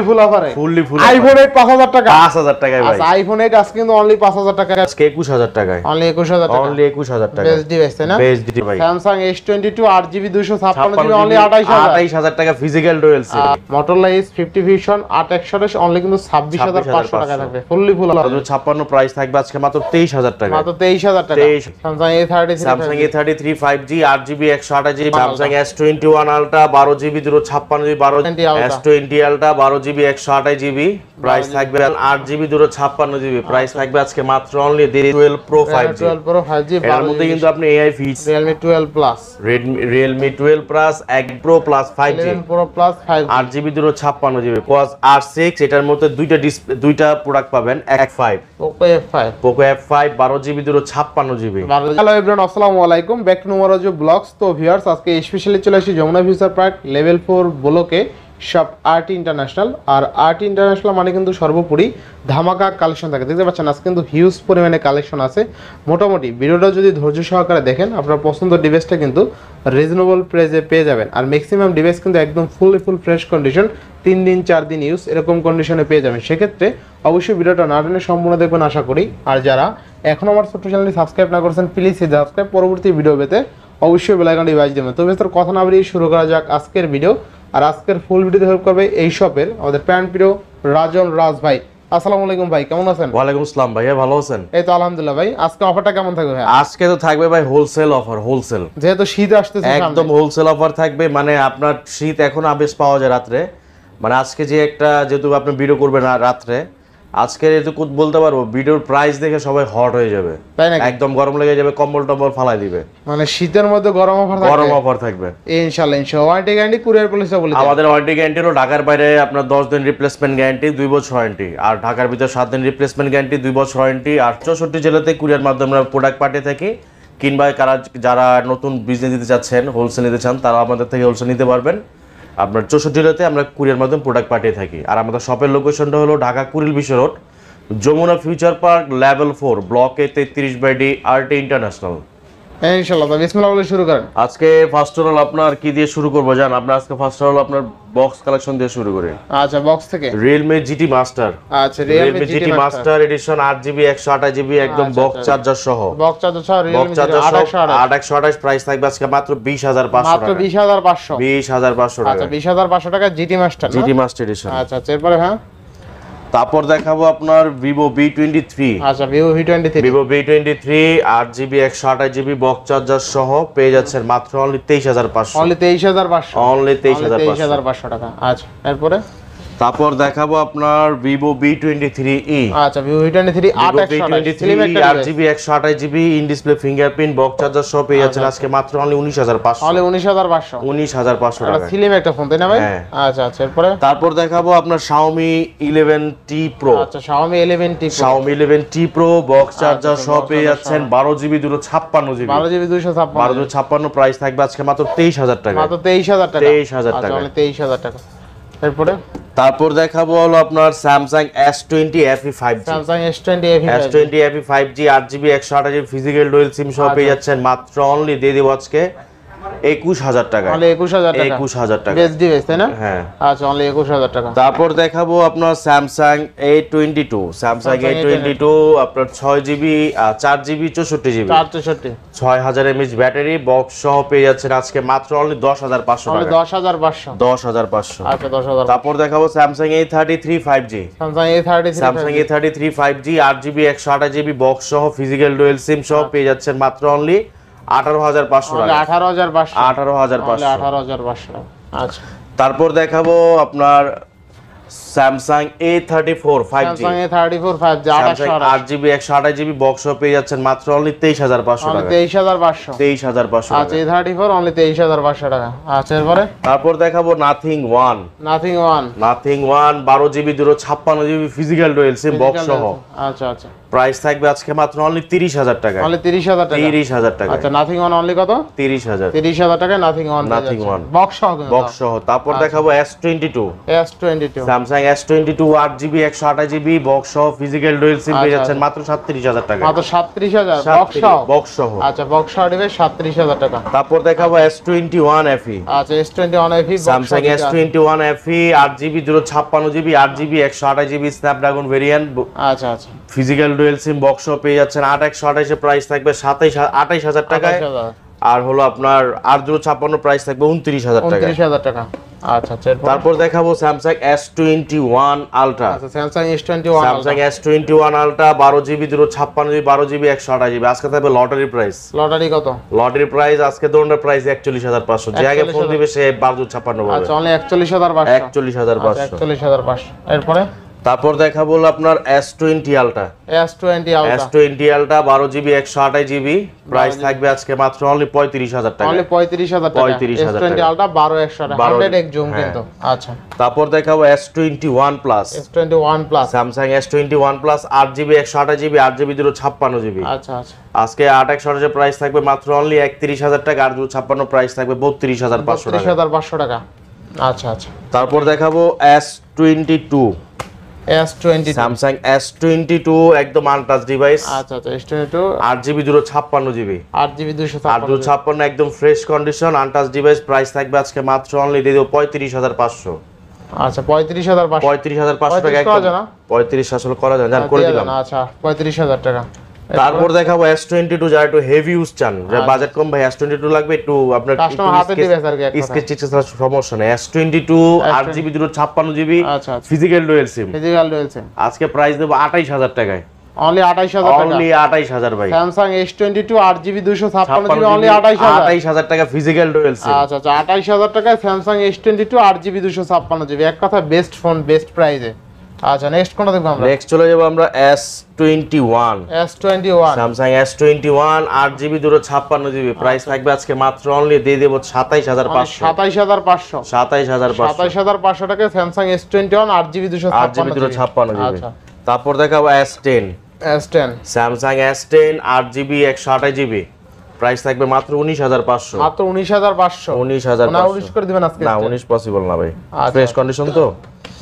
ফুল অফারে ফুল আইফোন 8 5000 টাকা 5000 টাকায় ভাই। আচ্ছা আইফোন 8 আজকে কিন্তু অনলি 5000 টাকা আজকে 21000 টাকায় অনলি 21000 টাকা অনলি 21000 টাকা বেস্ট ডিভাইস তাই না বেস্ট ডিভাইস ভাই। Samsung S22 8GB 256GB only 28000 টাকা ফিজিক্যাল ডুয়াল সিম। Motorola S50 Fusion 861 অনলি কিন্তু 26500 টাকা থাকবে ফুললি ফুল অফার 56 প্রাইস থাকবে আজকে মাত্র 23000 টাকা মাত্র 23000 টাকা 23 Samsung A33 Samsung A33 5G 8GB 128GB Samsung S21 Ultra 12GB 256GB 12 S20 Ultra 12GB 128GB price থাকবে 8GB 256GB প্রাইস থাকবে আজকে মাত্র only 12 Pro 5G 12 Pro 5G এর মধ্যে কিন্তু আপনি AI ফিচ Realme 12 Plus Realme 12 Plus 1 Pro Plus 5G 11 Pro Plus 5G 8GB 256GB Quad R6 এটার মধ্যে দুইটা প্রোডাক্ট পাবেন F5 Poco F5 12GB 256GB। Hello everyone আসসালামু আলাইকুম ব্যাক টু নুমারোজো ব্লগস। তো ভিউয়ার্স আজকে স্পেশালি চলে আসি যমুনা ফিউচার পার্ক লেভেল 4 ব্লকে শপ আরটি ইন্টারন্যাশনাল। আর আরটি ইন্টারন্যাশনাল মানে কিন্তু সর্বোপরি ধামাকা কালেকশন থাকে, দেখতে পাচ্ছেন আজকে কিন্তু হিউজ পরিমাণে কালেকশন আছে। মোটামুটি ভিডিওটা যদি ধৈর্য সহকারে দেখেন আপনার পছন্দের ডিভাইসটা কিন্তু রিজনেবল প্রাইসে পেয়ে যাবেন। আর ম্যাক্সিমাম ডিভাইস কিন্তু একদম ফুল ফ্রেশ কন্ডিশন 3 দিন 4 দিন ইউজ এরকম কন্ডিশনে পেয়ে যাবেন। সেক্ষেত্রে অবশ্যই ভিডিওটা না টেনে সম্পূর্ণ দেখবেন আশা করি। আর যারা এখন আমার ছোট্ট চ্যানেলটি সাবস্ক্রাইব না করেছেন প্লিজ সাবস্ক্রাইব, পরবর্তী ভিডিও পেতে অবশ্যই বেল আইকনটি বাজিয়ে দেবেন। তো বেশি কথা না বাড়িয়ে শুরু করা যাক আজকের ভিডিও। আর আজকের ফুল ভিডিওতে হেল্প করবে এই শপের আমাদের প্যান্ট প্রিয় রাজন রাজ ভাই। আসসালামু আলাইকুম ভাই, কেমন আছেন? ওয়ালাইকুম আসসালাম ভাইয়া, ভালো আছেন? এই তো আলহামদুলিল্লাহ ভাই। আজকে অফারটা কেমন থাকবে ভাই? আজকে তো থাকবে ভাই হোলসেল অফার, হোলসেল যেহেতু শীত আসতেছে একদম হোলসেল অফার থাকবে। মানে আপনার শীত এখন আবেশ পাওয়া যায় রাত্রে, মানে আজকে যে একটা যেহেতু আপনি ভিডিও করবেন রাত্রে, আজকে এটুকু বলতে পারবো ভিডিওর প্রাইস দেখে সবাই হট হয়ে যাবে, একদম গরম লেগে যাবে, কম্বল টম্বল ফালাই দিবে। মানে শীতের মধ্যে গরম অফার থাকবে ইনশাআল্লাহ। ওয়ারেন্টি গ্যারান্টি কুরিয়ার পলিসি বলে আমাদের ওয়ারেন্টি গ্যারান্টি হলো ঢাকার বাইরে আপনার 10 দিন রিপ্লেসমেন্ট গ্যারান্টি 2 বছর ওয়ারেন্টি, আর ঢাকার ভিতর 7 দিন রিপ্লেসমেন্ট গ্যারান্টি 2 বছর ওয়ারেন্টি। আর 64 জেলাতে কুরিয়ার মাধ্যমে আমরা প্রোডাক্ট পাঠিয়ে থাকি। কিংবা যারা নতুন বিজনেস দিতে চাচ্ছেন, হোলসেল নিতে চান, তারা আমাদের থেকে হোলসেল নিতে পারবেন। আপনার 64 জেলাতে আমরা কুরিয়ার মাধ্যমে প্রোডাক্ট পাঠিয়ে থাকি। আর আমাদের শপের লোকেশনটা হলো Dhaka Kuril Bishwa road, Jamuna future park level 4 ব্লকে 33/D আরটি ইন্টারন্যাশনাল। ইনশাআল্লাহ বিসমিল্লাহ বলে শুরু করেন। আজকে ফার্স্ট অফ অল আপনার কি দিয়ে শুরু করব জান? আমরা আজকে ফার্স্ট অফ অল আপনার বক্স কালেকশন দিয়ে শুরু করি। আচ্ছা বক্স থেকে Realme GT Master। আচ্ছা Realme GT Master edition 8GB 128GB একদম বক্স চার্জার সহ, বক্স চার্জার সহ Realme 828 প্রাইস থাকবে আজকে মাত্র 20500 টাকা, মাত্র 20500 20500 টাকা। আচ্ছা 20500 টাকা GT Master এডিশন। আচ্ছা এরপরে হ্যাঁ তারপর দেখাবো আপনার Vivo V23। আচ্ছা Vivo V23 8GB 128GB box charger সহ পেয়ে যাচ্ছেন মাত্র অনলি 23500, অনলি 23500 টাকা। আচ্ছা এরপরে তারপর দেখাবো আপনার Vivo V23e। আচ্ছা Vivo V23 8GB 128GB in display fingerprint box charger সহ পেয়ে যাচ্ছেন আজকে মাত্র অনলি 19500, অনলি 19500 টাকা। স্লিম একটা ফোন তাই না ভাই? আচ্ছা এরপরে তারপর দেখাবো আপনার Xiaomi 11T Pro। আচ্ছা Xiaomi 11T Pro box charger সহ পেয়ে যাচ্ছেন 12GB 256GB 256 প্রাইস থাকবে আজকে মাত্র 23000 টাকা, মাত্র 23000 টাকা। 23000 টাকা, অনলি 23000 টাকা। এরপরে তারপর দেখাবো হলো আপনার Samsung S20 FE 5G। Samsung S20 FE 5G 8GB 128GB physical dual SIM সহ পেয়ে যাচ্ছেন মাত্র অনলি দিয়ে দেব আজকে 21000 টাকা, অনলি 21000 টাকা। বেস্ট ডিভাইস তাই না? হ্যাঁ আচ্ছা অনলি 21000 টাকা। তারপর দেখাবো আপনার Samsung A22 আপনার 6GB 4GB 64GB 6000 mAh battery box সহ পেয়ে যাচ্ছেন আজকে মাত্র অনলি 10500 টাকা, 10500। আচ্ছা 10000। তারপর দেখাবো Samsung A33 5G। Samsung A33 5G 8GB 128GB box সহ ফিজিক্যাল ডুয়াল সিম সহ পেয়ে যাচ্ছেন মাত্র অনলি 18500 টাকা, 18500। আচ্ছা তারপর দেখাবো আপনার Samsung A34 5G 8GB 128GB box সহ পেয়ে যাচ্ছেন মাত্র অনলি 23500 টাকা, 23500। আচ্ছা A34 অনলি 23500 টাকা। আচ্ছা এরপরে তারপর দেখাবো Nothing One 12GB 256GB physical dual SIM box সহ। আচ্ছা প্রাইস থাকবে আজকে মাত্র অনলি 30,000 টাকা। অনলি 30,000 টাকা। 30,000 টাকা। আচ্ছা নাথিং ওয়ান অনলি কত? 30,000। 30,000 টাকায় nothing one. Nothing one box সহ কিন্তু। বক্স সহ। তারপর দেখাবো S22। S22 Samsung S22 8GB 128GB box সহ ফিজিক্যাল ডুয়াল সিম পেয়ে যাচ্ছেন মাত্র 37,000 টাকা। মাত্র 37,000 বক্স সহ। বক্স সহ। আচ্ছা বক্স সহ দিবে 37,000 টাকা। তারপর দেখাবো S21 FE। আচ্ছা S21 FE Samsung S21 FE 8GB 256GB 8GB 128GB Snapdragon variant. আচ্ছা আচ্ছা ফিজিক্যাল ডুয়াল সিম বক্স সহ পেয়ে যাচ্ছেন 8/128 এর প্রাইস থাকবে 28,000 টাকায়। আর হলো আপনার 8/256 প্রাইস থাকবে 29,000 টাকা। 29,000 টাকা। আচ্ছা তারপর দেখাবো স্যামসাং S21 আলট্রা। আচ্ছা Samsung S21 Samsung S21 ultra 12GB 256GB 12GB 128GB আজকে থাকবে লটারি প্রাইস। লটারি কত? লটারি প্রাইস আজকে দোনটা প্রাইস 41,500। যে আগে ফোন দিবে সে 1256 পাবে। আচ্ছা অনলি 41,500। 41,500। 41,500। এরপরে তারপর দেখাবো আপনার S20 ultra. S20 ultra. S20 ultra 12GB 128GB price থাকবে আজকে মাত্র অনলি 35,000 টাকা। অনলি 35,000 টাকা। 35,000 S20 আলট্রা 12/128 100x জুম কিন্তু। আচ্ছা তারপর দেখাবো S21 plus. S21 plus. Samsung S21 plus 8GB 128GB 8GB 256GB। আচ্ছা আচ্ছা আজকে 8/128 এর প্রাইস থাকবে মাত্র অনলি 31,000 টাকা আর 256 প্রাইস থাকবে 32,500 টাকা। 32,500 টাকা। আচ্ছা আচ্ছা তারপর দেখাবো S22। S22 স্যামসাং S22 একদম আনটাচ ডিভাইস। আচ্ছা আচ্ছা S22 8GB 256GB 8GB 256 একদম fresh condition untouch device price থাকবে আজকে মাত্র অনলি দিয়ে দেব 35,500। আচ্ছা 35,500। 35,500 টাকা একদম 35 আসলে করা যায় জান করে দিলাম। আচ্ছা 35,000 টাকা। তারপর দেখাবো S22 যারা একটু হেভি ইউজ চান, যারা বাজেট কম ভাই S22 লাগবে একটু আপনার কাস্টমার হাতে ডিভাইস আর কি স্কেচ চিক্স সমস্যা নেই। S22 8GB 256GB আচ্ছা physical dual SIM physical dual SIM আজকে প্রাইস দেব 28,000 টাকায়। অনলি 28,000 টাকা। অনলি 28,000 ভাই। Samsung S22 8GB 256GB only 28,000 টাকা ফিজিক্যাল ডুয়াল সিম। আচ্ছা আচ্ছা 28,000 টাকায় স্যামসাং S22 8GB 256GB এক কথা বেস্ট ফোন বেস্ট প্রাইসে। আচ্ছা নেক্সট কোনটা দেখব আমরা? নেক্সট চলে যাব আমরা S21। S21 Samsung S21 8GB 256GB price থাকবে আজকে মাত্র অনলি দিয়ে দেব 27,500। 27,500 27,500 টাকায় স্যামসাং S21 8GB 256GB। আচ্ছা তারপর দেখাবো S10। Samsung S10 8GB 128GB price থাকবে মাত্র 19,500। মাত্র 19,500। 19,500 না 19 করে দিবেন আজকে? না 19 পসিবল না ভাই, ফ্রেশ কন্ডিশন তো।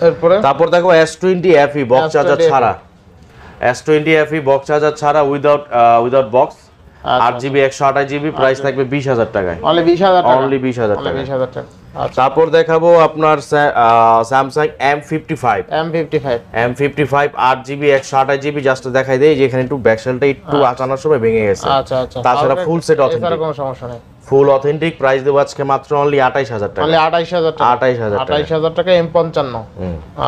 এরপরে তারপর দেখো S20 FE বক্স চার্জার ছাড়া। S20 FE বক্স চার্জার ছাড়া without box 8GB 128GB price থাকবে 20,000 টাকায়। অনলি 20,000 টাকা। অনলি 20,000 টাকা। 20,000 টাকা। আচ্ছা তারপর দেখাবো আপনার Samsung M55। M55 8GB 128GB just দেখাই দেই যে এখানে একটু ব্যাকসেলটা একটু আচানোর সময় ভেঙে গেছে। আচ্ছা আচ্ছা তাছাড়া ফুল সেট অথেন্টিক। এছাড়া কোনো সমস্যা নেই। ফুল অথেন্টিক প্রাইস দেব আজকে মাত্র অনলি 28,000 টাকা। অনলি 28,000 টাকা। 28,000 টাকা M55।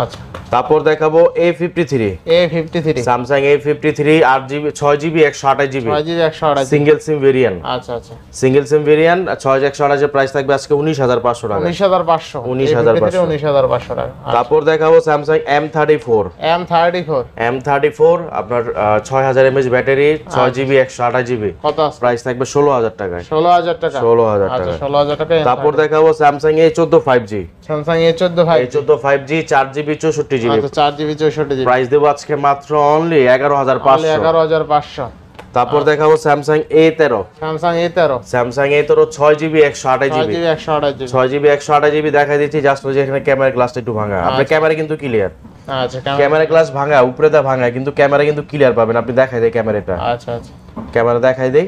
আচ্ছা তারপর দেখাবো A53। Samsung A53 8GB 6GB 128GB 6GB 128 single SIM variant. আচ্ছা আচ্ছা সিঙ্গেল সিম ভেরিয়েন্ট 6/128 এর প্রাইস থাকবে আজকে 19,500 টাকা। 19,500 টাকা। তারপর দেখাবো স্যামসাং M34। M34 আপনার 6000 mAh ব্যাটারি 6GB 128GB কত আছে? প্রাইস থাকবে 16,000 টাকায়। 16,000 টাকা। 16,000 টাকা। আচ্ছা 16,000 টাকা। তারপর দেখাবো Samsung A14 5G। A14 5G 4GB 64GB আচ্ছা 4GB 64GB প্রাইস দেব আজকে মাত্র অনলি 11,500। 11,500। তারপর দেখাবো Samsung A13। Samsung A13 6GB 128GB 6GB 128GB দেখাই দিচ্ছি জাস্ট ওই যে এখানে ক্যামেরা গ্লাসটা একটু ভাঙা। আপনার ক্যামেরা কিন্তু ক্লিয়ার। আচ্ছা ক্যামেরা গ্লাস ভাঙা উপরে দা ভাঙা কিন্তু ক্যামেরা কিন্তু ক্লিয়ার পাবেন। আপনি দেখাই দেই ক্যামেরাটা। আচ্ছা আচ্ছা ক্যামেরা দেখাই দেই,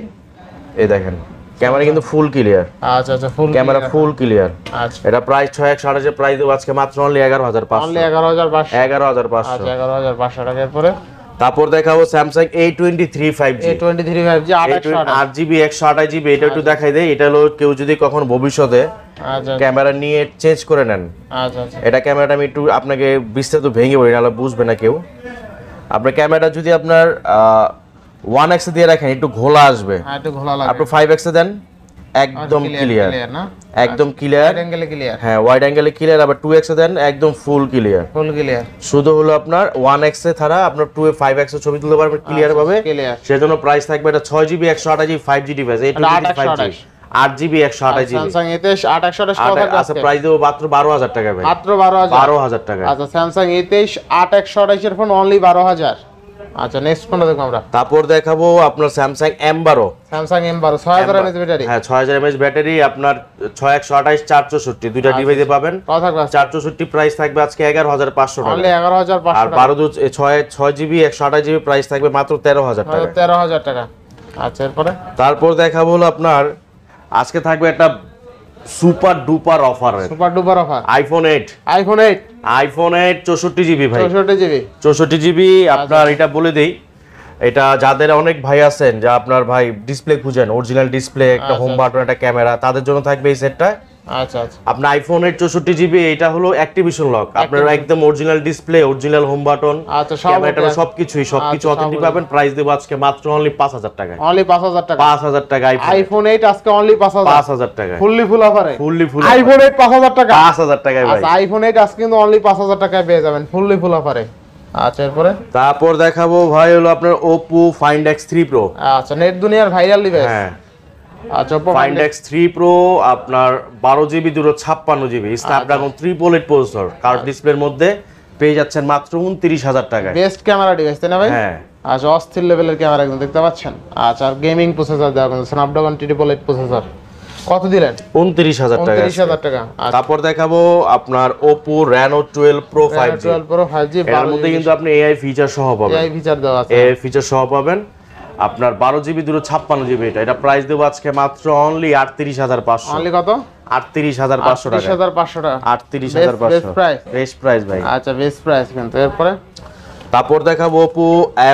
এই দেখেন ক্যামেরা কিন্তু ফুল ক্লিয়ার। আচ্ছা আচ্ছা ফুল ক্যামেরা ফুল ক্লিয়ার। আচ্ছা এটা প্রাইস 6/128 এর প্রাইস দেব আজকে মাত্র অনলি 11,500। অনলি 11,500। 11,500। আচ্ছা 11,500 টাকার পরে তারপর দেখাবো Samsung A23 5G। 8GB 128GB এটা একটু দেখাই দেই। এটা হলো কেউ যদি কখনো ভবিষ্যতে ক্যামেরা নিয়ে চেঞ্জ করে নেন, আচ্ছা আচ্ছা এটা ক্যামেরাটা আমি একটু আপনাকে বিস্তারিত ভেঙে বলি নাহলে বুঝবে না কেউ। আপনার ক্যামেরাটা যদি আপনার 1x দিয়ে রাখেন একটু ঘোলা আসবে, একটু ঘোলা লাগবে। আপনি 5x দেন একদম ক্লিয়ার, একদম ক্লিয়ার। হ্যাঁ ওয়াইড অ্যাঙ্গেলে ক্লিয়ার। আবার 2x দেন একদম ফুল ক্লিয়ার। শুধু হলো আপনার 1x ছাড়া আপনার 2 5x এর ছবি তুলতে পারবেন ক্লিয়ার ভাবে। সেজন্য প্রাইস থাকবে এটা 6GB 128GB 5G ডিভাইস। এটা 8GB 128GB স্যামসাং A23 8/128 কত টাকা আছে? প্রাইস দেব মাত্র 12,000 টাকা ভাই। মাত্র 12,000 12,000 টাকা। আচ্ছা স্যামসাং A23 8/128 এর ফোন অনলি 12,000। আচ্ছা নেক্সট কোনটা দেখব আমরা? তারপর দেখাবো আপনার Samsung M12। Samsung M12 6000 mAh battery. হ্যাঁ 6000 mAh ব্যাটারি, আপনার 6128 464 দুইটা ডিভাইসে পাবেন। কত থাকবে? 464 প্রাইস থাকবে আজকে 11500 টাকা। অনলি 11500 আর 6 জিবি 128 জিবি প্রাইস থাকবে মাত্র 13000 টাকা। 13000 টাকা। আচ্ছা এরপরে তারপর দেখাবো হলো আপনার আজকে থাকবে একটা super duper offer, super duper offer iPhone 8। IPhone 8 64 GB ভাই, 64 জিবি। 64 জিবি আপনার। এটা বলে দেই, এটা যাদের অনেক ভাই আছেন যা আপনার ভাই ডিসপ্লে খুঁজেন, অরিজিনাল ডিসপ্লে, একটা হোম বাটন, একটা ক্যামেরা, তাদের জন্য থাকবে এই সেটটা। আচ্ছা আচ্ছা। আপনার আইফোন 8 64 জিবি, এটা হলো অ্যাক্টিভেশন লক, আপনার একদম original display, original home button, আচ্ছা ক্যামেরাটা সবকিছু অথেন্টিক পাবেন। প্রাইস দেব আজকে মাত্র অনলি 5000 টাকা। অনলি 5000 টাকা। 5000 টাকা আইফোন 8 আজকে অনলি 5000 টাকা। ফুল অফারে। ফুল আইফোন 8 5000 টাকা। 5000 টাকায় ভাই। আচ্ছা আইফোন 8 আজকে কিন্তু অনলি 5000 টাকায় পেয়ে যাবেন ফুল অফারে। আচ্ছা এরপরে তারপর দেখাবো ভাই হলো আপনার Oppo Find X3 Pro। আচ্ছা নেট দুনিয়ার ভাইরাল ডিভাইস। হ্যাঁ আচ্ছা Oppo Find X3 Pro আপনার 12 GB 256 GB Snapdragon 388 processor, curve ডিসপ্লের মধ্যে পেয়ে যাচ্ছেন মাত্র 29000 টাকায়। বেস্ট ক্যামেরা ডিভাইস তাই না ভাই? হ্যাঁ। আচ্ছা অস্থির লেভেলের ক্যামেরা কিন্তু দেখতে পাচ্ছেন। আচ্ছা আর গেমিং প্রসেসর দেওয়া কিন্তু স্ন্যাপড্রাগন 388 প্রসেসর। কত দিলেন? 29000 টাকা। 29000 টাকা। তারপর দেখাবো আপনার Oppo Reno 12 Pro 5G। 12 Pro 5G এর মধ্যে কিন্তু আপনি AI ফিচার সহ পাবেন। AI ফিচার দেওয়া আছে। AI ফিচার সহ পাবেন আপনার 12 জিবি 256 জিবি। এটা প্রাইস দেব আজকে মাত্র অনলি 38500। অনলি কত? 38500 টাকা। 38500 টাকা। 38500 বেস্ট প্রাইস ভাই। আচ্ছা বেস্ট প্রাইস কিন্তু। এরপরে তারপর দেখাবো Oppo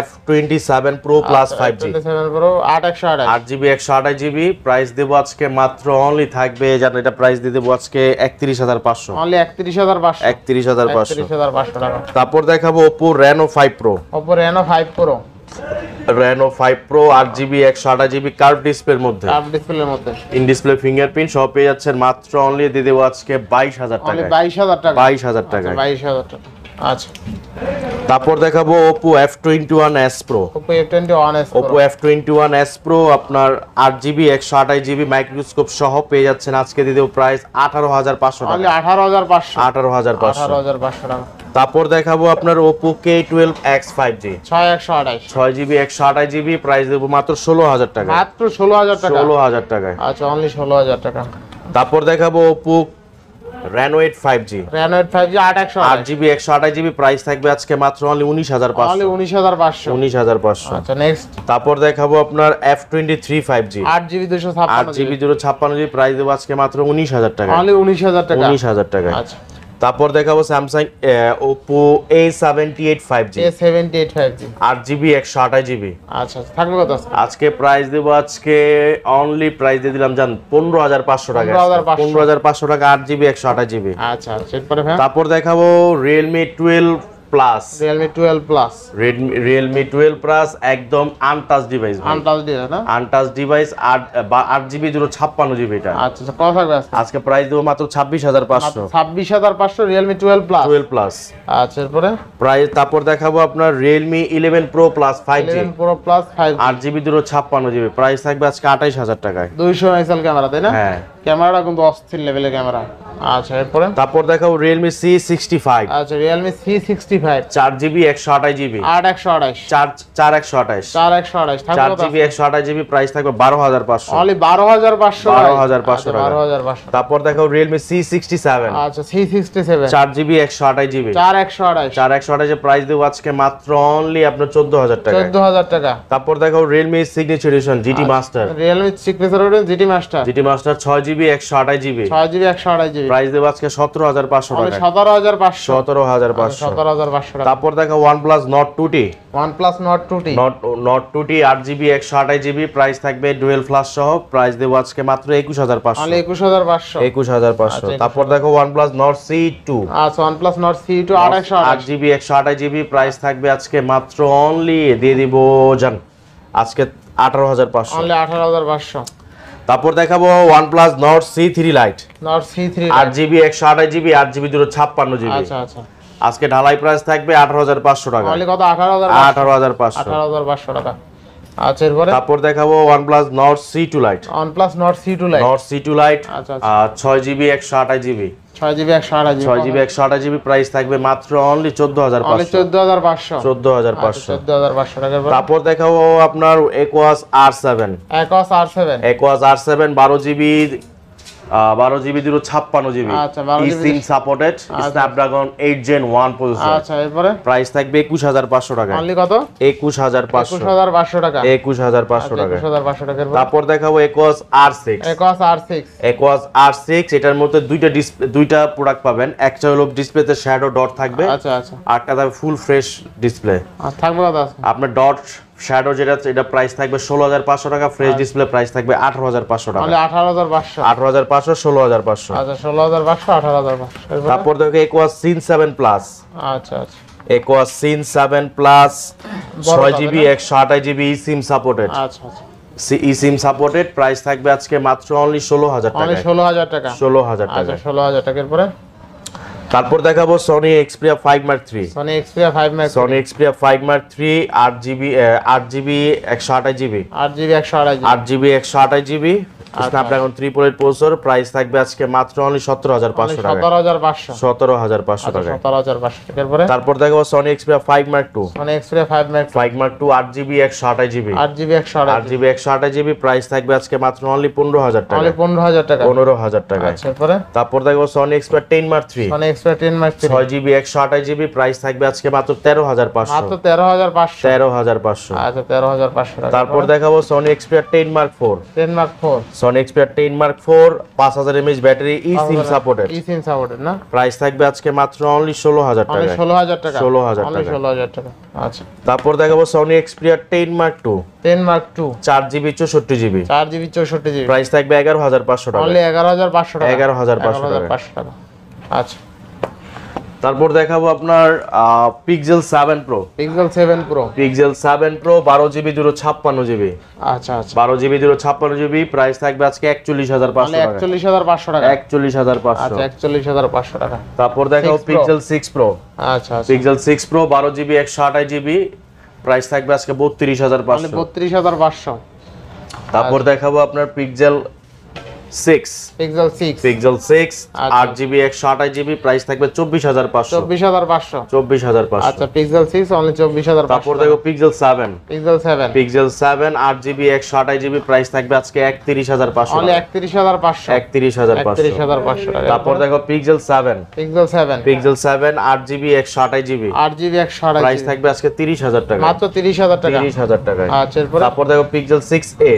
F27 Pro Plus 5G। 27 Pro 8128 8GB 128 GB price দেব আজকে মাত্র অনলি থাকবে, জানেন এটা প্রাইস দিয়ে দেব আজকে 31500। অনলি 31500। 31500 টাকা। তারপর দেখাবো Oppo Reno 5 Pro। Oppo Reno 5 Pro। Reno 5 Pro 8GB 128 GB curve ডিসপ্লের মধ্যে, কার্ভ ডিসপ্লের মধ্যে ইন ডিসপ্লে ফিঙ্গারপ্রিন্ট সব পেয়ে যাচ্ছেন মাত্র অনলি দিয়ে দেব আজকে 22000 টাকা। অনলি 22000 টাকা। 22000 টাকা। 22000 টাকা। আচ্ছা তারপর দেখাবো Oppo F21s Pro। Oppo F21s Pro। Oppo F21s Pro আপনার 8GB 128 জিবি মাইক্রোস্কোপ সহ পেয়ে যাচ্ছেন আজকে দিয়ে দেব প্রাইস 18500 টাকা। অনলি 18500। 18500 টাকা। তারপর দেখাবো আপনার Oppo K12X 5G 6128 6GB 128 GB price দেব মাত্র 16000 টাকা। মাত্র 16000 টাকা। 16000 টাকায়। আচ্ছা অনলি 16000 টাকা। তারপর দেখাবো Oppo Reno 8 5G। Reno 8 5G 8128 8GB 128 GB price থাকবে আজকে মাত্র অনলি 19500। অনলি 19500। 19500। আচ্ছা নেক্সট তারপর দেখাবো আপনার F23 5G 8GB 256 8GB 256 GB price দেব আজকে মাত্র 19000 টাকা। অনলি 19000 টাকা। 19000 টাকা। আচ্ছা তারপর দেখাবো Samsung Oppo A78 5G। A78 5G 8GB 128 GB. আচ্ছা থাকবে কত? আজকে প্রাইস দেব আজকে অনলি প্রাইস দিয়ে দিলাম জান 15500 টাকা। 15500 টাকা 8GB 128 জিবি। আচ্ছা এরপরে ভাই তারপর দেখাবো Realme 12 Plus। Realme 12 Plus। Realme 12 Plus একদম আনটাচ ডিভাইস ভাই। আনটাচ ডিভাইস না? আনটাচ ডিভাইস 8GB 256 জিবি এটা। আচ্ছা কত থাকবে আজকে প্রাইস দেব মাত্র 26500। 26500 Realme 12 Plus। 12 Plus। আচ্ছা এরপরে প্রাইস তারপর দেখাবো আপনার Realme 11 Pro Plus 5G 11 Pro Plus 5G 8GB 256 GB price থাকবে আজকে 28000 টাকায়। 200 মেগাপিক্সেল ক্যামেরা তাই না? হ্যাঁ ক্যামেরাটা কিন্তু অস্থির লেভেলের ক্যামেরা। আচ্ছা এরপরে তারপর দেখাবো Realme C65। আচ্ছা Realme C65 4GB 128 জিবি 8128 4128 4128 থাকবে কত? 4GB 128 জিবি প্রাইস থাকবে 12500। অনলি 12500 12500 টাকা। 12500। তারপর দেখাবো Realme C67। আচ্ছা C67 4GB 128 জিবি 4128 4128 এর প্রাইস দেব আজকে মাত্র অনলি আপনার 14000 টাকা। 14000 টাকা। তারপর দেখাবো Realme Signature Edition GT Master। Realme Signature Edition GT Master 6GB 128 GB 6GB 128 GB price দেব আজকে 17500 অনলি টাকা। 17500 17500। 17500 টাকা। তারপর দেখো OnePlus Nord 2T। OnePlus Nord 2T Nord 2T 8GB 128 GB price থাকবে ডুয়েল ফ্ল্যাশ সহ প্রাইস দেব আজকে মাত্র 21500। অনলি 21500 21500। তারপর দেখো OnePlus Nord C2। আচ্ছা OnePlus Nord C2 828 8GB 128 GB price থাকবে আজকে মাত্র অনলি দিয়ে দিব জান আজকে 18500। অনলি 18500। তারপর দেখাবো OnePlus Nord C3 Lite। Nord C3 8GB 128 GB 8GB 256 GB আচ্ছা আচ্ছা আজকে ঢালাই প্রাইস থাকবে 18500 টাকা। অনলি কত? 18500 18500 18500 টাকা। আচ্ছা এরপরে তারপর দেখাবো OnePlus Nord C2 Lite। OnePlus Nord C2 Lite। Nord C2 Lite আচ্ছা 6GB 128GB। 6GB 128GB। 6GB 128GB price থাকবে মাত্র অনলি 14500। অনলি 14500। 14500। 14500 টাকার। তারপর দেখাবো আপনার Aquos R7। Aquos R7। Aquos R7 12GB 12GB 256GB। আচ্ছা 12GB eSIM supported, Snapdragon 8 Gen 1 processor. আচ্ছা এরপরে প্রাইস থাকবে 21500 টাকা। অনলি কত? 21500। 21500 টাকা। 21500 টাকা। 21500 টাকার। তারপর দেখাবো Aquos R6। Aquos R6। Aquos R6 এটার মধ্যে দুইটা প্রোডাক্ট পাবেন। একটা হলো ডিসপ্লেতে শ্যাডো ডট থাকবে। আচ্ছা আচ্ছা। আরটা থাকবে ফুল ফ্রেশ ডিসপ্লে। আর থাকবে কত? আপনার ডট শ্যাডো যেটা এটা প্রাইস থাকবে 16500 টাকা, ফ্রেশ ডিসপ্লে প্রাইস থাকবে 18500 টাকা। অনলি 18500। 18500 16500। আচ্ছা 16500 18500। তারপর দেখো Aquos Sin 7 Plus। আচ্ছা আচ্ছা। Aquos Sin 7 Plus 6GB 128GB eSIM supported. আচ্ছা আচ্ছা। eSIM সাপোর্টেড প্রাইস থাকবে আজকে মাত্র অনলি 16000 টাকা। অনলি 16000 টাকা। 16000 টাকা। আচ্ছা 16000 টাকার পরে তারপর দেখাবো Sony Xperia 5 Mark 3। Sony Xperia 5 Mark। Sony Xperia 5 Mark 3 8GB 128GB। 8GB 128GB। 8GB 128GB Snapdragon 3 processor price থাকবে আজকে মাত্র অনলি 17500 টাকা। 17500। 17500 টাকা। 17500 টাকার পরে তারপর দেখাবো Sony Xperia 5 Mark 2। Sony Xperia 5 Mark 5 Mark 2 8GB 128GB। 8GB 128GB। 8GB 128GB price থাকবে আজকে মাত্র অনলি 15000 টাকা। অনলি 15000 টাকা। 15000 টাকা। আচ্ছা এরপরে তারপর দেখো Sony Xperia 10 Mark 3। Sony Xperia 10 Mark 3 6GB 128GB price থাকবে আজকে মাত্র 13500। মাত্র 13500। 13500। আচ্ছা 13500 টাকা। তারপর দেখাবো Sony Xperia 10 Mark 4। 10 Mark 4। Sony Xperia 10 Mark 4 5000 mAh battery eSIM supported. eSIM supported না? প্রাইস থাকবে আজকে মাত্র অনলি 16000 টাকা। অনলি 16000 টাকা। 16000 অনলি টাকা। 16000 টাকা। আচ্ছা তারপর দেখাবো Sony Xperia 10 Mark 2। 10 Mark 2 4GB 64GB। 4GB 64GB। Price থাকবে 11500 টাকা। অনলি 11500 টাকা। 11500 টাকা। আচ্ছা তারপর দেখাবো আপনার Pixel 7 Pro। Pixel 7 Pro। Pixel 7 Pro 12GB 256GB। আচ্ছা আচ্ছা। 12GB 256GB প্রাইস থাকবে আজকে 41500 টাকা। 41500 টাকা। 41500। আচ্ছা 41500 টাকা। তারপর দেখাবো Pixel 6 Pro। আচ্ছা আচ্ছা। Pixel 6 Pro 12GB 128GB price থাকবে আজকে 32500। 32500। তারপর দেখাবো আপনার Pixel 6। Pixel 6। Pixel 6 8GB 128GB price থাকবে 24500। 24500। 24500। আচ্ছা Pixel 6 অনলি 24500। তারপর দেখো Pixel 7। Pixel 7। Pixel 7 8GB 128GB price থাকবে আজকে 31500। অনলি 31500। 31500 টাকা। তারপর দেখো Pixel 7। Pixel 7। Pixel 7 8GB 128GB 8GB 128GB price থাকবে আজকে 30000 টাকা। মাত্র 30000 টাকা। 30000 টাকা। আচ্ছা এরপর তারপর দেখো Pixel 6a।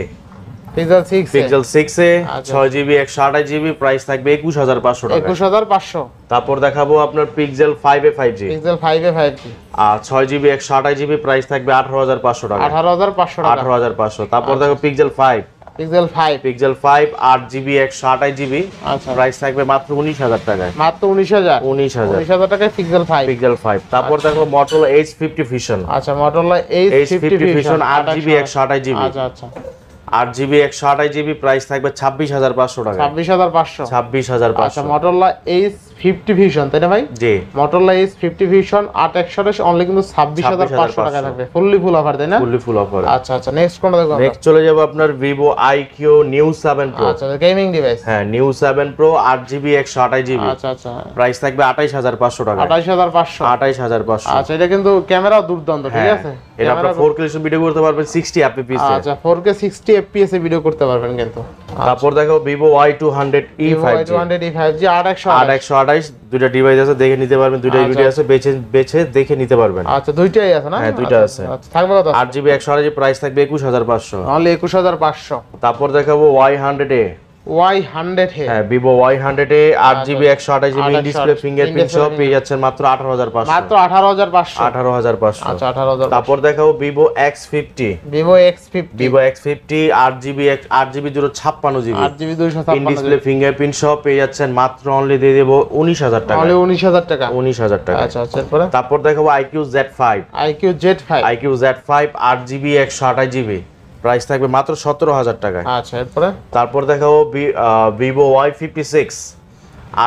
Pixel 6 Pixel 6a 6GB 128GB price থাকবে 21500 টাকা। 21500। তারপর দেখাবো আপনার Pixel 5a 5G। Pixel 5a 5G 6GB 128GB price থাকবে 18500 টাকা। 18500 টাকা। 18500। তারপর দেখো Pixel 5। Pixel 5। Pixel 5 8GB 128GB আচ্ছা প্রাইস থাকবে মাত্র 19000 টাকায়। মাত্র 19000। 19000 টাকায় Pixel 5। Pixel 5। তারপর দেখো Motorola H50 Fusion। আচ্ছা Motorola H50 Fusion 8GB 128GB। আচ্ছা আচ্ছা। 8GB 128GB প্রাইস থাকবে 26500 টাকা। 26500। 26500। আচ্ছা Motorola H50 Fusion তাই না ভাই? জি। Motorola H50 Fusion 8128 অনলি কিন্তু 26500 টাকা থাকবে। ফুল অফার তাই না? Full offer. আচ্ছা আচ্ছা নেক্সট কোনটা দেখো? নেক্সট চলে যাব আপনার Vivo IQ New 7 Pro। আচ্ছা গেমিং ডিভাইস। হ্যাঁ New 7 Pro 8GB 128GB আচ্ছা আচ্ছা। প্রাইস থাকবে 28500 টাকা। 28500। 28500। আচ্ছা এটা কিন্তু ক্যামেরা দুর্দান্ত ঠিক আছে? এটা আপনারা 4K ভিডিও করতে পারবেন 60 fps এ। আচ্ছা 4K 60 fps এ ভিডিও করতে পারবেন কিন্তু। তারপর দেখো Vivo Y200e 5G। Y200e 5G 828 দুইটা ডিভাইস আছে দেখে নিতে পারবেন। দুইটা ভিডিও আছে বেছে দেখে নিতে পারবেন। আচ্ছা দুইটাই আছে না? হ্যাঁ দুইটা আছে। আচ্ছা থাকবে কত? 8GB 128GB প্রাইস থাকবে 21500। অনলি 21500। তারপর দেখাবো Y100a। Y100 হ্যাঁ Vivo Y100a 8GB 128GB display fingerprint সহ পেয়ে যাচ্ছেন মাত্র 18500। মাত্র 18500। 18500। আচ্ছা 18000। তারপর দেখাবো Vivo X50। Vivo X50। Vivo X50 8GB 256GB 8GB 256 display fingerprint সহ পেয়ে যাচ্ছেন মাত্র অনলি দিয়ে দেব 19000 টাকা। অনলি 19000 টাকা। 19000 টাকা। আচ্ছা আচ্ছা এরপরে তারপর দেখাবো IQ Z5। IQ Z5। IQ Z5 8GB 128GB price থাকবে মাত্র 17000 টাকা। আচ্ছা এরপরে তারপর দেখাবো Vivo Y56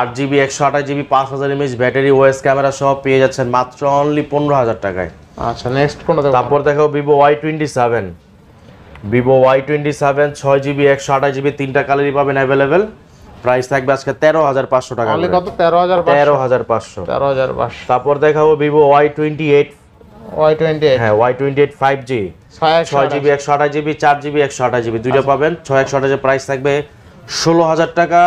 8GB 128GB 5000 mAh battery OS camera সহ পেয়ে যাচ্ছেন মাত্র অনলি 15000 টাকায়। আচ্ছা নেক্সট কোনটা দেখো? তারপর দেখাবো Vivo Y27। Vivo Y27 6GB 128GB তিনটা কালারই পাবেন অ্যাভেলেবেল। প্রাইস থাকবে আজকে 13,500 টাকা। অনলি কত? 13,500। 13,500। তারপর দেখাবো ভিভো Y28 হ্যাঁ Y28 5G 6GB 128GB 4GB 128GB দুইটা পাবেন। 6128 প্রাইস থাকবে 16,000 টাকা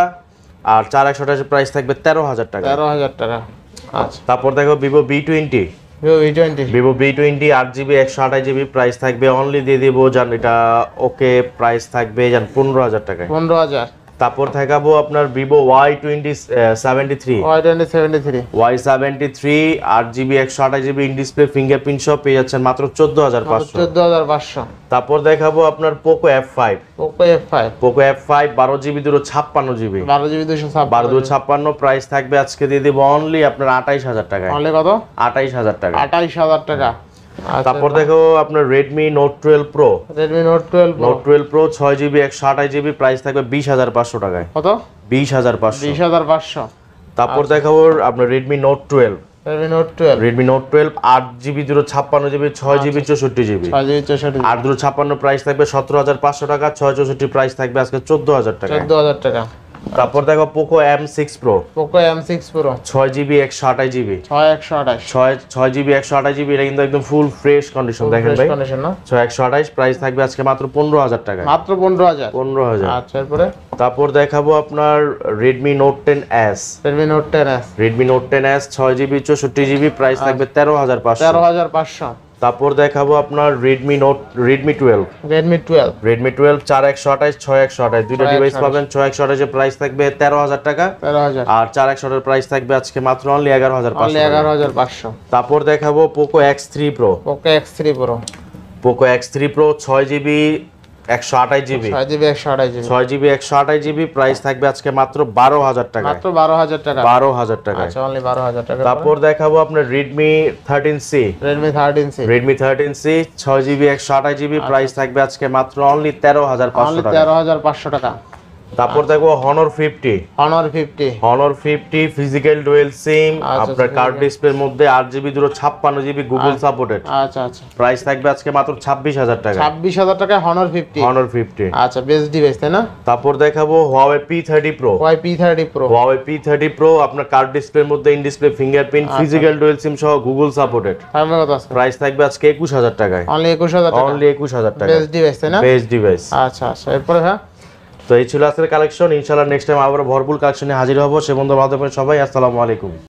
আর 4128 প্রাইস থাকবে 13,000 টাকা। 13,000 টাকা। আচ্ছা, তারপর দেখো Vivo V20 Vivo V20 8GB 128GB price থাকবে অনলি দিয়ে দিব জান, এটা ওকে প্রাইস থাকবে জান 15,000 টাকায়। 15,000। তারপর দেখাবো আপনার Vivo Y73 8GB 128GB in display fingerprint সহ পেয়ে যাচ্ছেন মাত্র 14,500। 14,500। তারপর দেখাবো আপনার Poco F5 12GB 256GB 256 price থাকবে আজকে দিয়ে দিব অনলি আপনার 28,000 টাকায়। অনলি কত? 28,000 টাকা। 28,000 টাকা। তারপর দেখো আপনার Redmi Note 12 Pro 6GB 128GB price থাকবে 20,500 টাকায়। কত? 20,500। তারপর দেখাবো আপনার Redmi Note 12 8GB 256GB 6GB 64GB 8 256 price থাকবে 17,500 টাকা। 664 প্রাইস থাকবে আজকে 14,000 টাকা। 14,000 টাকা। তারপর দেখো Poco M6 Pro 6GB 128GB 6GB 128GB এটা কিন্তু একদম ফুল ফ্রেশ কন্ডিশন দেখেন ভাই। 128 প্রাইস থাকবে আজকে মাত্র 15,000 টাকা। মাত্র 15,000। আচ্ছা, এরপরে তারপর দেখাবো আপনার Redmi Note 10s 6GB 64GB price থাকবে 13,500। 13,500। তারপর দেখাবো আপনার Redmi 12 4128 6128 দুইটা ডিভাইস পাবেন। 6128 এর প্রাইস থাকবে 13,000 টাকা 13,000 আর 4128 এর প্রাইস থাকবে আজকে মাত্র অনলি 11,500। 11,500। তারপর দেখাবো Poco X3 Pro 6GB 128GB 6GB 128GB price থাকবে আজকে মাত্র 12,000 টাকা। মাত্র 12,000 টাকা। 12,000 টাকা। আচ্ছা, অনলি 12,000 টাকা। তারপর দেখাবো আপনার Redmi 13C 6GB 128GB price থাকবে আজকে মাত্র অনলি 13,500 টাকা। 13,500 টাকা। তারপর দেখো Honor 50 ফিজিক্যাল ডুয়াল সিম আপনার কার্ড ডিসপ্লের মধ্যে 8GB 256GB গুগল সাপোর্টেড। আচ্ছা, প্রাইস থাকবে আজকে মাত্র 26,000 টাকা। 26,000 টাকা Honor 50। আচ্ছা, বেস্ট ডিভাইস তাই না? তারপর দেখাবো Huawei P30 Pro আপনার কার্ড ডিসপ্লের মধ্যে in display fingerprint physical dual SIM সহ গুগল সাপোর্টেড। প্রাইস থাকবে আজকে 21,000 টাকায়। অনলি 21,000 টাকা। অনলি 21,000 টাকা। বেস্ট ডিভাইস তাই না? Best device. আচ্ছা, এরপরে হ্যাঁ, তো এই ছিল আজকের কালেকশন। ইনশাআল্লাহ নেক্সট টাইম আবার ভরপুর কালেকশনে হাজির হব। সে বন্ধু ভালো থাকবেন সবাই। আসসালামু আলাইকুম।